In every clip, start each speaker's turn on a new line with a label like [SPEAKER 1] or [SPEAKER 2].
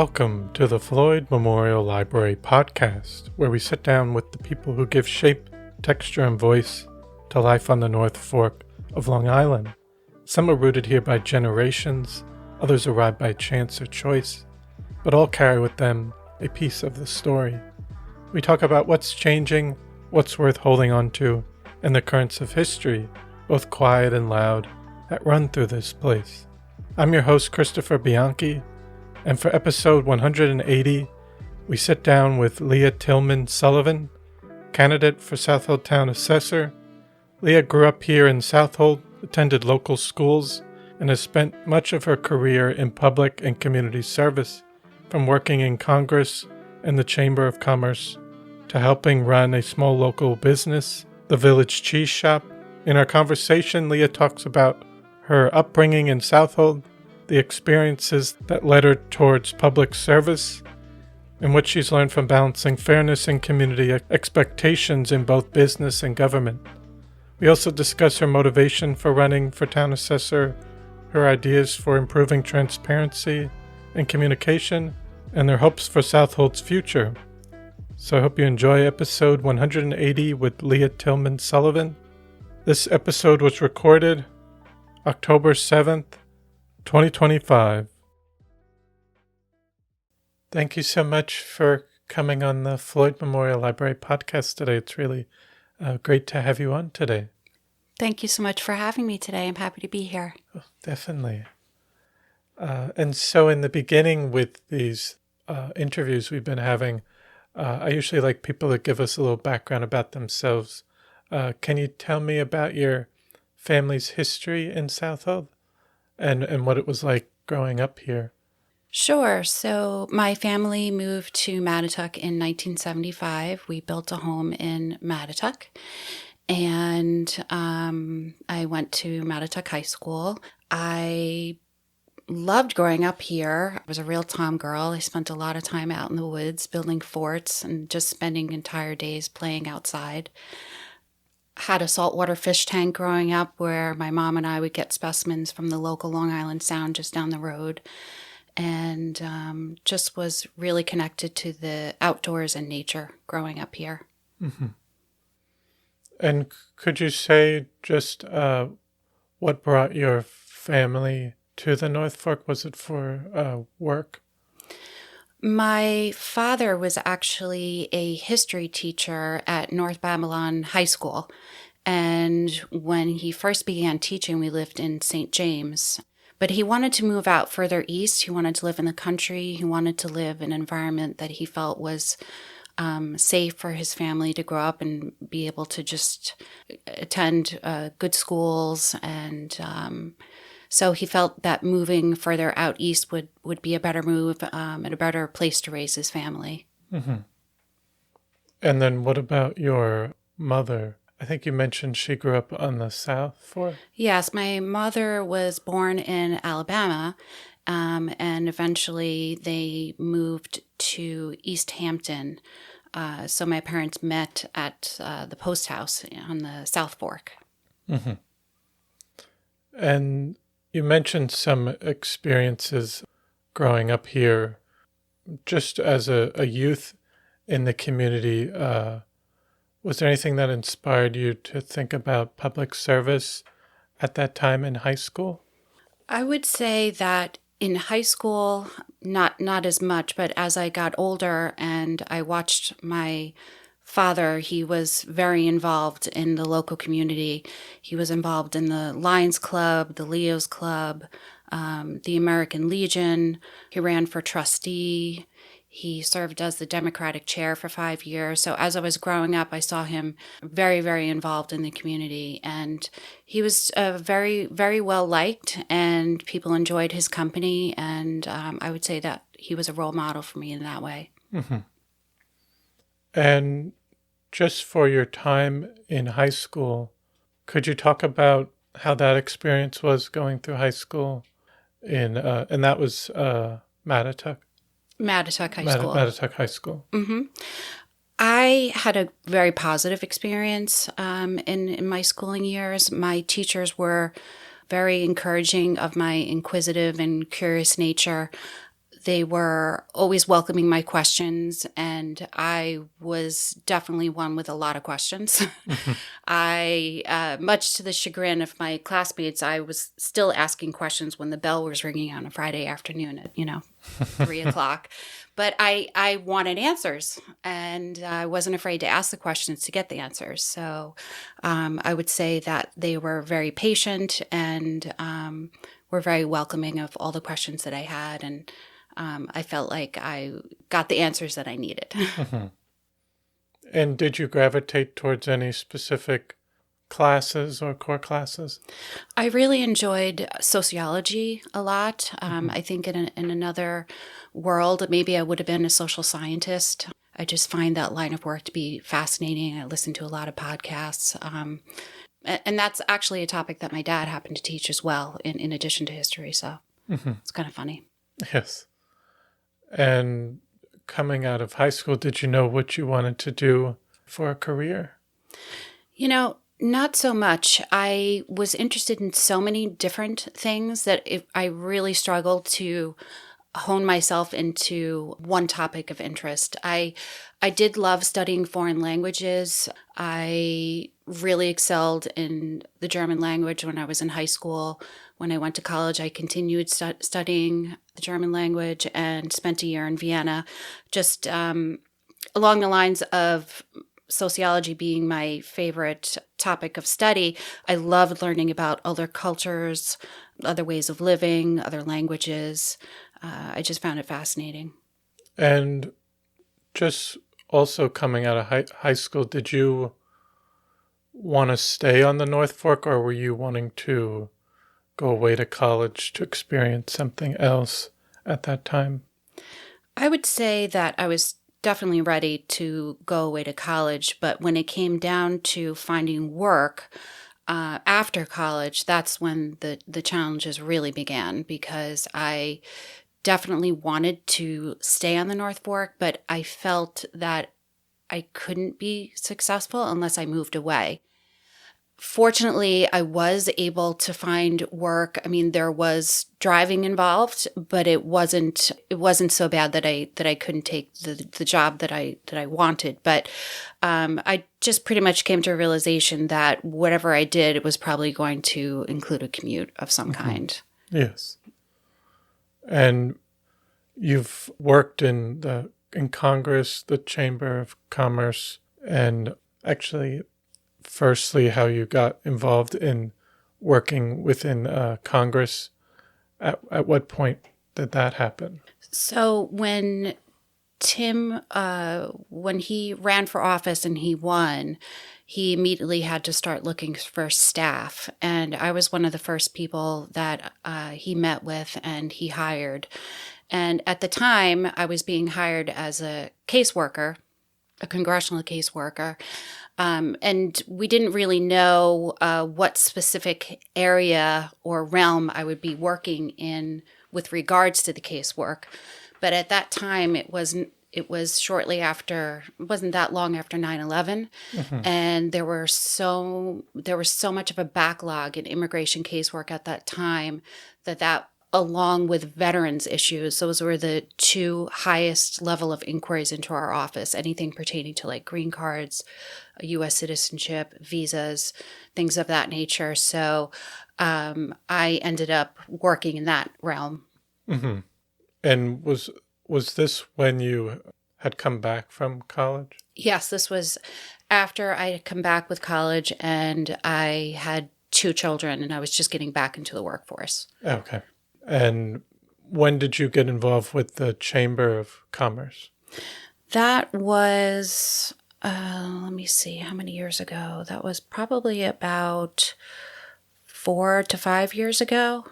[SPEAKER 1] Welcome to the Floyd Memorial Library podcast, where we sit down with the people who give shape, texture, and voice to life on the North Fork of Long Island. Some are rooted here by generations, others arrive by chance or choice, but all carry with them a piece of the story. We talk about what's changing, what's worth holding on to, and the currents of history, both quiet and loud, that run through this place. I'm your host, Christopher Bianchi, and for episode 180, we sit down with Leah Tillman-Sullivan, candidate for Southold Town Assessor. Leah grew up here in Southold, attended local schools, and has spent much of her career in public and community service, from working in Congress and the Chamber of Commerce to helping run a small local business, the Village Cheese Shop. In our conversation, Leah talks about her upbringing in Southold, the experiences that led her towards public service, and what she's learned from balancing fairness and community expectations in both business and government. We also discuss her motivation for running for town assessor, her ideas for improving transparency and communication, and their hopes for Southold's future. So I hope you enjoy episode 180 with Leah Tillman-Sullivan. This episode was recorded October 7th, 2025. Thank you so much for coming on the Floyd Memorial Library podcast today. It's really great to have you on today.
[SPEAKER 2] Thank you so much for having me today. I'm happy to be here.
[SPEAKER 1] Oh, definitely. And so in the beginning with these interviews we've been having, I usually like people to give us a little background about themselves. Can you tell me about your family's history in Southold and what it was like growing up here?
[SPEAKER 2] Sure. So my family moved to Mattituck in 1975. We built a home in Mattituck, and I went to Mattituck High School. I loved growing up here. I was a real Tom girl. I spent a lot of time out in the woods building forts and just spending entire days playing outside. Had a saltwater fish tank growing up where my mom and I would get specimens from the local Long Island Sound just down the road, and just was really connected to the outdoors and nature growing up here.
[SPEAKER 1] Mm-hmm. And could you say just what brought your family to the North Fork? Was it for work?
[SPEAKER 2] My father was actually a history teacher at North Babylon High School. And when he first began teaching, we lived in St. James. But he wanted to move out further east. He wanted to live in the country. He wanted to live in an environment that he felt was safe for his family to grow up and be able to just attend good schools. And so he felt that moving further out east would be a better move and a better place to raise his family.
[SPEAKER 1] Mm-hmm. And then what about your mother? I think you mentioned she grew up on the South Fork?
[SPEAKER 2] Yes, my mother was born in Alabama, and eventually they moved to East Hampton. So my parents met at the post house on the South Fork.
[SPEAKER 1] Mm-hmm. And you mentioned some experiences growing up here, just as a youth in the community. Was there anything that inspired you to think about public service at that time in high school?
[SPEAKER 2] I would say that in high school, not as much, but as I got older and I watched my father, he was very involved in the local community. He was involved in the Lions Club, the Leo's Club, the American Legion. He ran for trustee. He served as the Democratic chair for 5 years. So as I was growing up, I saw him very, very involved in the community. And he was very, very well liked, and people enjoyed his company. And I would say that he was a role model for me in that way.
[SPEAKER 1] Mm-hmm. And just for your time in high school, could you talk about how that experience was going through high school and that was Mattituck?
[SPEAKER 2] Mattituck High School.
[SPEAKER 1] Mattituck High School.
[SPEAKER 2] Mm-hmm. I had a very positive experience in my schooling years. My teachers were very encouraging of my inquisitive and curious nature. They were always welcoming my questions, and I was definitely one with a lot of questions. Much to the chagrin of my classmates, I was still asking questions when the bell was ringing on a Friday afternoon at, 3 o'clock. But I wanted answers, and I wasn't afraid to ask the questions to get the answers. So I would say that they were very patient and were very welcoming of all the questions that I had. And I felt like I got the answers that I needed.
[SPEAKER 1] And did you gravitate towards any specific classes or core classes?
[SPEAKER 2] I really enjoyed sociology a lot. I think in another world, maybe I would have been a social scientist. I just find that line of work to be fascinating. I listen to a lot of podcasts. And that's actually a topic that my dad happened to teach as well, in addition to history. So it's kind of funny.
[SPEAKER 1] Yes. And coming out of high school, did you know what you wanted to do for a career?
[SPEAKER 2] Not so much. I was interested in so many different things that I really struggled to hone myself into one topic of interest. I did love studying foreign languages. I really excelled in the German language when I was in high school. When I went to college, I continued studying the German language and spent a year in Vienna, just along the lines of sociology being my favorite topic of study. I loved learning about other cultures, other ways of living, other languages. I just found it fascinating.
[SPEAKER 1] And just also coming out of high school, did you want to stay on the North Fork, or were you wanting to go away to college to experience something else at that time?
[SPEAKER 2] I would say that I was definitely ready to go away to college, but when it came down to finding work after college, that's when the challenges really began, because I definitely wanted to stay on the North Fork, but I felt that I couldn't be successful unless I moved away. Fortunately, I was able to find work. I mean, there was driving involved, but it wasn't so bad that I couldn't take the job that I wanted. But I just pretty much came to a realization that whatever I did, it was probably going to include a commute of some kind.
[SPEAKER 1] Yes. And you've worked in Congress, the Chamber of Commerce, and actually, firstly, how you got involved in working within Congress. At what point did that happen?
[SPEAKER 2] So when Tim, when he ran for office and he won, he immediately had to start looking for staff. And I was one of the first people that he met with and he hired. And at the time, I was being hired as a caseworker, a congressional caseworker. And we didn't really know what specific area or realm I would be working in with regards to the casework. But at that time, it was shortly after, it wasn't that long after 9/11. And there was so much of a backlog in immigration casework at that time that along with veterans issues, those were the two highest level of inquiries into our office, anything pertaining to like green cards, U.S. citizenship, visas, things of that nature. So I ended up working in that realm.
[SPEAKER 1] Mm-hmm. And was this when you had come back from college?
[SPEAKER 2] Yes, this was after I had come back with college and I had 2 children and I was just getting back into the workforce.
[SPEAKER 1] Okay. And when did you get involved with the Chamber of Commerce?
[SPEAKER 2] That was, let me see, how many years ago? That was probably about 4 to 5 years ago,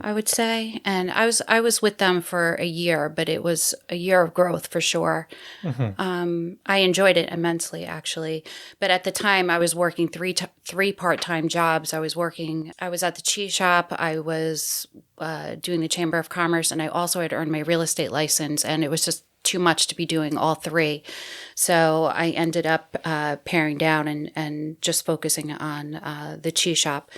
[SPEAKER 2] I would say. And I was with them for a year, but it was a year of growth for sure. I enjoyed it immensely, actually. But at the time, I was working three part-time jobs. I was at the cheese shop. I was doing the Chamber of Commerce, and I also had earned my real estate license, and it was just too much to be doing all 3. So I ended up paring down and just focusing on the cheese shop.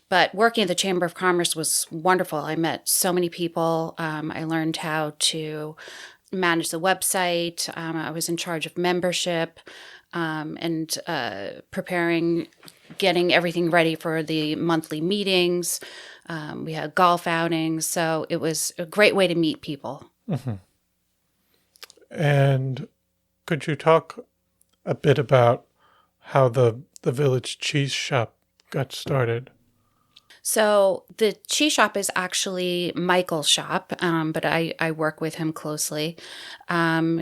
[SPEAKER 2] But working at the Chamber of Commerce was wonderful. I met so many people. I learned how to manage the website. I was in charge of membership and getting everything ready for the monthly meetings. We had golf outings. So it was a great way to meet people.
[SPEAKER 1] Mm-hmm. And could you talk a bit about how the Village Cheese Shop got started?
[SPEAKER 2] So the cheese shop is actually Michael's shop, but I work with him closely.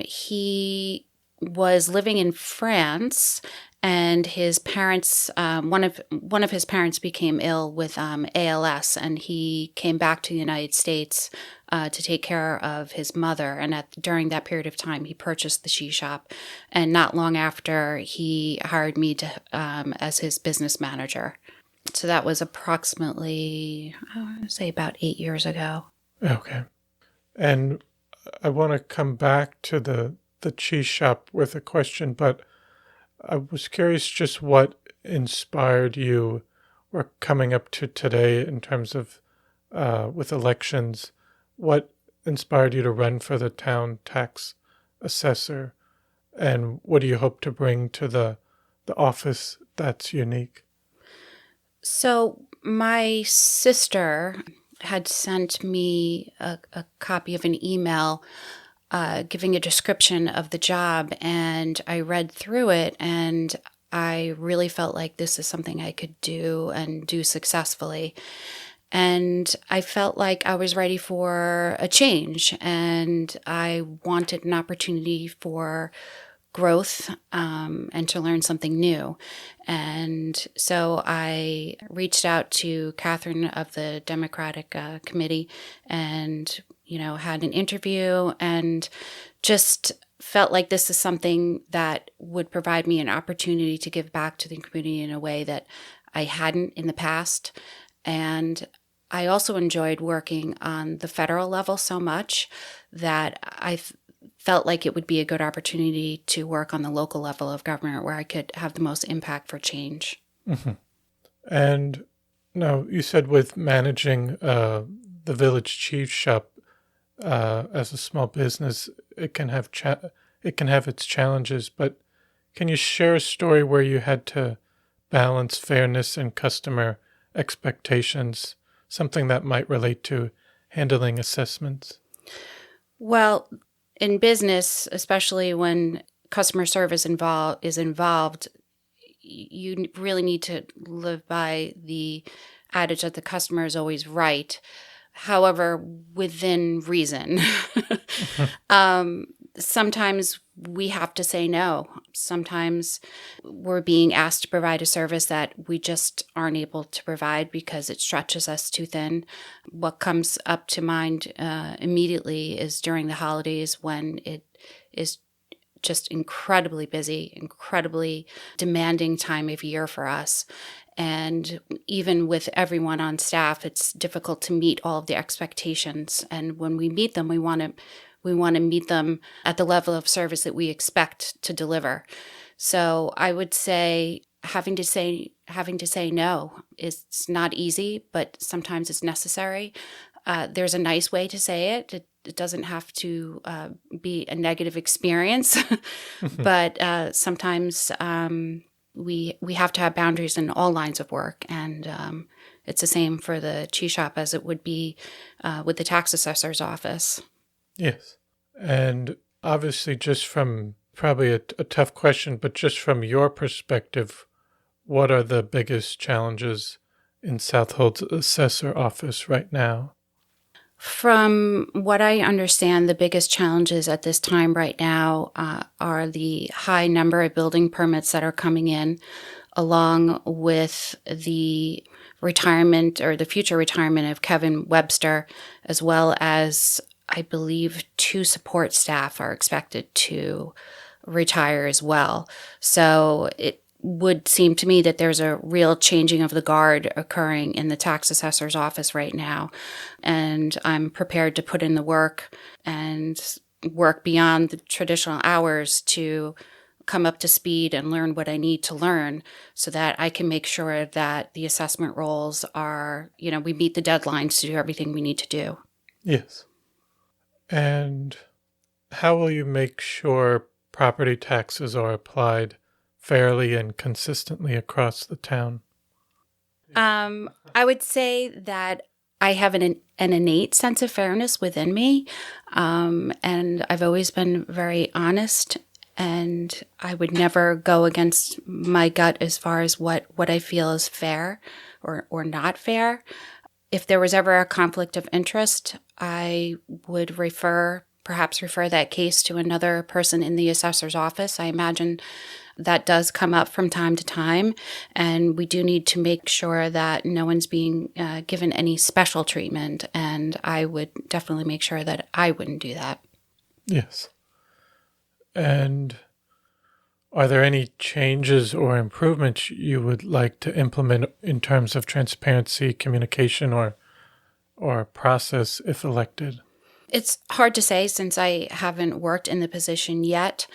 [SPEAKER 2] He was living in France, and his parents, one of his parents became ill with ALS, and he came back to the United States to take care of his mother. And during that period of time, he purchased the cheese shop, and not long after, he hired me to as his business manager. So that was approximately, I want to say about 8 years ago.
[SPEAKER 1] Okay. And I want to come back to the cheese shop with a question, but I was curious just what inspired you or coming up to today in terms of with elections, what inspired you to run for the town tax assessor, and what do you hope to bring to the office that's unique?
[SPEAKER 2] So my sister had sent me a copy of an email giving a description of the job, and I read through it, and I really felt like this is something I could do and do successfully. And I felt like I was ready for a change, and I wanted an opportunity for growth and to learn something new. And so I reached out to Catherine of the Democratic Committee and, had an interview and just felt like this is something that would provide me an opportunity to give back to the community in a way that I hadn't in the past. And I also enjoyed working on the federal level so much that I felt like it would be a good opportunity to work on the local level of government where I could have the most impact for change.
[SPEAKER 1] Mm-hmm. And now you said with managing the Village Cheese Shop as a small business, it can have its challenges. But can you share a story where you had to balance fairness and customer expectations, something that might relate to handling assessments?
[SPEAKER 2] Well, in business, especially when customer service is involved, you really need to live by the adage that the customer is always right. However, within reason. Sometimes we have to say no. Sometimes we're being asked to provide a service that we just aren't able to provide because it stretches us too thin. What comes up to mind immediately is during the holidays when it is just incredibly busy, incredibly demanding time of year for us. And even with everyone on staff, it's difficult to meet all of the expectations. And when we meet them, we want to meet them at the level of service that we expect to deliver. So I would say having to say no is not easy, but sometimes it's necessary. There's a nice way to say it. It doesn't have to be a negative experience, but sometimes we have to have boundaries in all lines of work, and it's the same for the cheese shop as it would be with the tax assessor's office.
[SPEAKER 1] Yes. And obviously, just from probably a tough question, but just from your perspective, what are the biggest challenges in Southold's assessor office right now?
[SPEAKER 2] From what I understand, the biggest challenges at this time right now are the high number of building permits that are coming in, along with the retirement or the future retirement of Kevin Webster, as well as I believe 2 support staff are expected to retire as well. So it would seem to me that there's a real changing of the guard occurring in the tax assessor's office right now. And I'm prepared to put in the work and work beyond the traditional hours to come up to speed and learn what I need to learn so that I can make sure that the assessment rolls are, we meet the deadlines to do everything we need to do.
[SPEAKER 1] Yes. And how will you make sure property taxes are applied fairly and consistently across the town?
[SPEAKER 2] I would say that I have an innate sense of fairness within me, and I've always been very honest, and I would never go against my gut as far as what I feel is fair or not fair. If there was ever a conflict of interest, I would perhaps refer that case to another person in the assessor's office. I imagine that does come up from time to time, and we do need to make sure that no one's being given any special treatment, and I would definitely make sure that I wouldn't do that.
[SPEAKER 1] Yes. And are there any changes or improvements you would like to implement in terms of transparency, communication, or process if elected?
[SPEAKER 2] It's hard to say since I haven't worked in the position yet.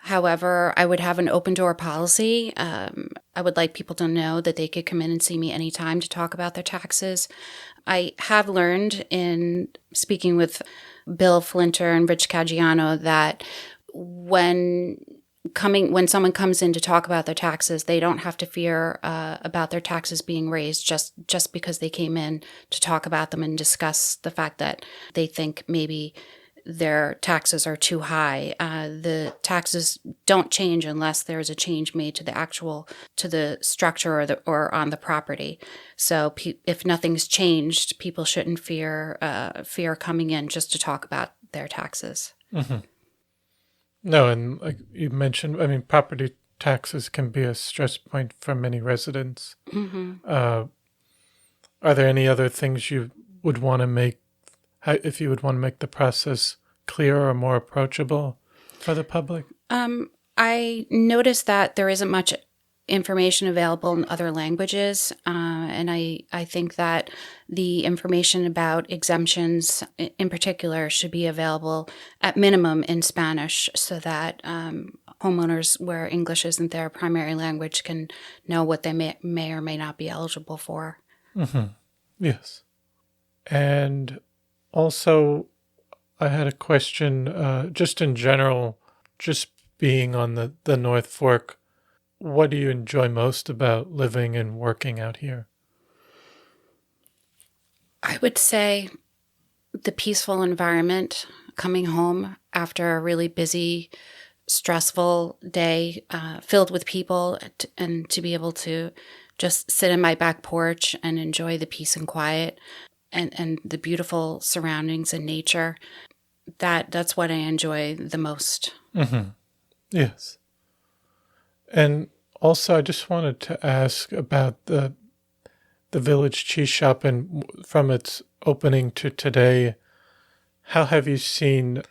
[SPEAKER 2] However, I would have an open door policy. I would like people to know that they could come in and see me anytime to talk about their taxes. I have learned in speaking with Bill Flinter and Rich Caggiano that when someone comes in to talk about their taxes, they don't have to fear about their taxes being raised just because they came in to talk about them and discuss the fact that they think maybe their taxes are too high. The taxes don't change unless there's a change made to the structure or on the property. So if nothing's changed, people shouldn't fear coming in just to talk about their taxes.
[SPEAKER 1] Mm-hmm. No, and like you mentioned, property taxes can be a stress point for many residents.
[SPEAKER 2] Mm-hmm.
[SPEAKER 1] Are there any other things you would want to make, if you would want to make the process clearer or more approachable for the public?
[SPEAKER 2] I noticed that there isn't much information available in other languages, and I think that the information about exemptions in particular should be available at minimum in Spanish so that homeowners where English isn't their primary language can know what they may or may not be eligible for.
[SPEAKER 1] Mm-hmm. Yes. And also, I had a question just in general, just being on the North Fork. What do you enjoy most about living and working out here?
[SPEAKER 2] I would say the peaceful environment, coming home after a really busy, stressful day filled with people, and to be able to just sit in my back porch and enjoy the peace and quiet and the beautiful surroundings and nature. That's what I enjoy the most.
[SPEAKER 1] Mm-hmm. Yes. And also, I just wanted to ask about the Village Cheese Shop, and from its opening to today, how have you seen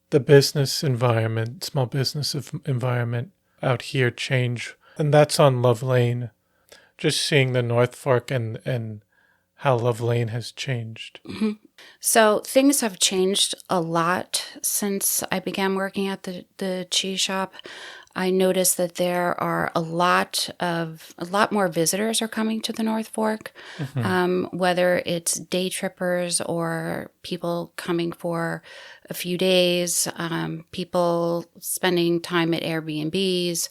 [SPEAKER 1] the business environment, small business environment out here change? And that's on Love Lane. Just seeing the North Fork and how Love Lane has changed.
[SPEAKER 2] Mm-hmm. So things have changed a lot since I began working at the cheese shop. I noticed that there are a lot more visitors are coming to the North Fork, mm-hmm. Whether it's day trippers or people coming for a few days, people spending time at Airbnbs,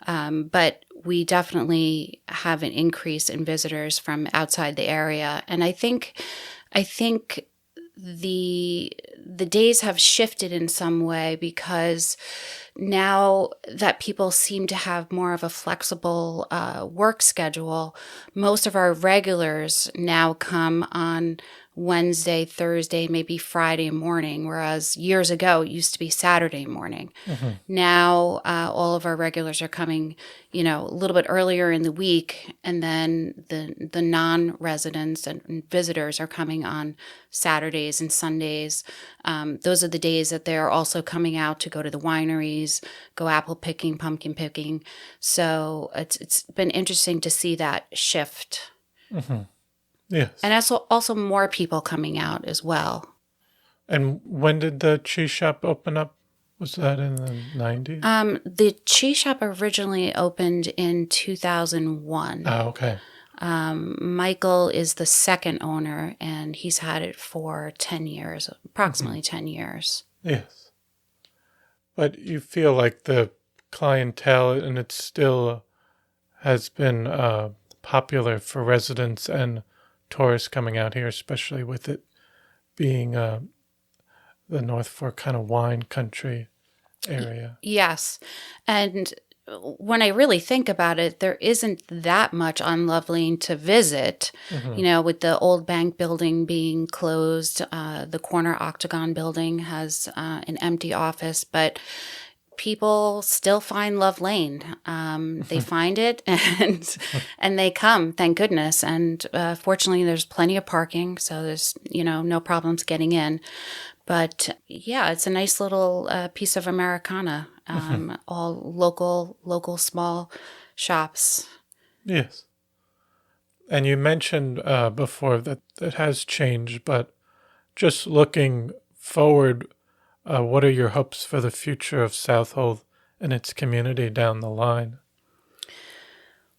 [SPEAKER 2] but we definitely have an increase in visitors from outside the area, and I think the days have shifted in some way because now that people seem to have more of a flexible work schedule, most of our regulars now come on Wednesday, Thursday, maybe Friday morning, whereas years ago it used to be Saturday morning. Mm-hmm. Now all of our regulars are coming, a little bit earlier in the week, and then the non-residents and visitors are coming on Saturdays and Sundays. Those are the days that they're also coming out to go to the wineries, go apple picking, pumpkin picking. So it's been interesting to see that shift.
[SPEAKER 1] Mm-hmm. Yes.
[SPEAKER 2] And also more people coming out as well.
[SPEAKER 1] And when did the cheese shop open up? Was that in the 90s?
[SPEAKER 2] The cheese shop originally opened in 2001.
[SPEAKER 1] Oh, okay.
[SPEAKER 2] Michael is the second owner, and he's had it for 10 years, approximately 10 years.
[SPEAKER 1] Yes. But you feel like the clientele, and it still has been popular for residents and tourists coming out here, especially with it being the North Fork kind of wine country area.
[SPEAKER 2] Yes. And when I really think about it, there isn't that much on Loveland to visit. With the old bank building being closed, the corner Octagon building has an empty office, but people still find Love Lane. They find it and they come, thank goodness. And fortunately, there's plenty of parking, so there's, no problems getting in. But yeah, it's a nice little piece of Americana. All local small shops.
[SPEAKER 1] Yes. And you mentioned before that it has changed, but just looking forward, what are your hopes for the future of Southold and its community down the line?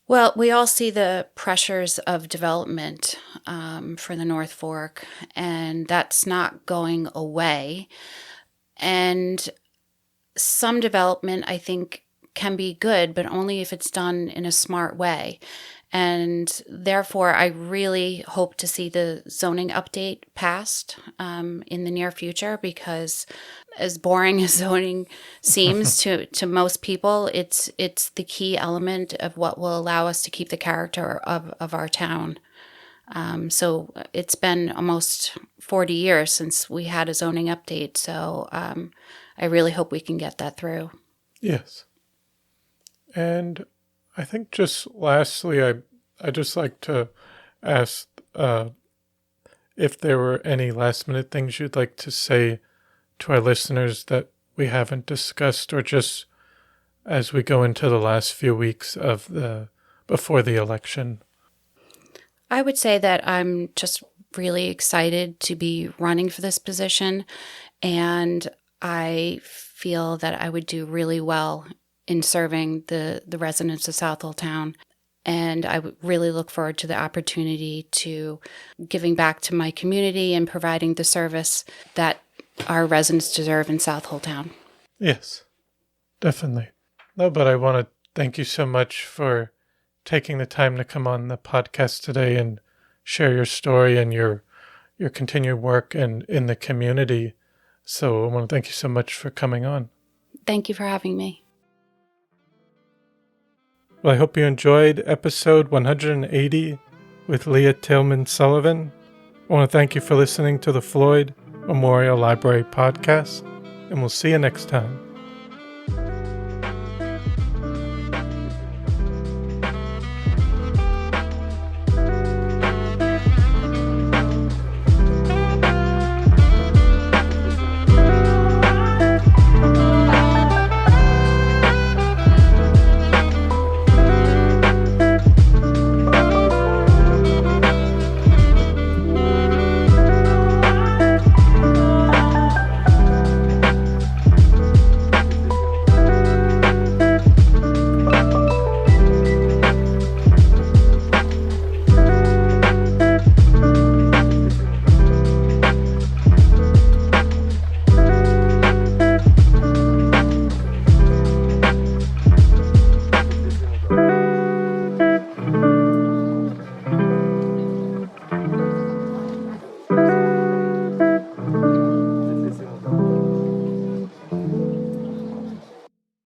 [SPEAKER 2] Well, we all see the pressures of development for the North Fork, and that's not going away. And some development, I think, can be good, but only if it's done in a smart way. And therefore, I really hope to see the zoning update passed in the near future, because as boring as zoning seems to most people, it's the key element of what will allow us to keep the character of our town. So it's been almost 40 years since we had a zoning update. So I really hope we can get that through.
[SPEAKER 1] Yes. And I think just lastly, I'd just like to ask if there were any last minute things you'd like to say to our listeners that we haven't discussed, or just as we go into the last few weeks before the election.
[SPEAKER 2] I would say that I'm just really excited to be running for this position, and I feel that I would do really well in serving the residents of Southold Town. And I would really look forward to the opportunity to giving back to my community and providing the service that our residents deserve in Southold Town.
[SPEAKER 1] Yes, definitely. No, but I want to thank you so much for taking the time to come on the podcast today and share your story and your continued work in the community. So I want to thank you so much for coming on.
[SPEAKER 2] Thank you for having me.
[SPEAKER 1] Well, I hope you enjoyed episode 180 with Leah Tillman-Sullivan. I want to thank you for listening to the Floyd Memorial Library podcast, and we'll see you next time.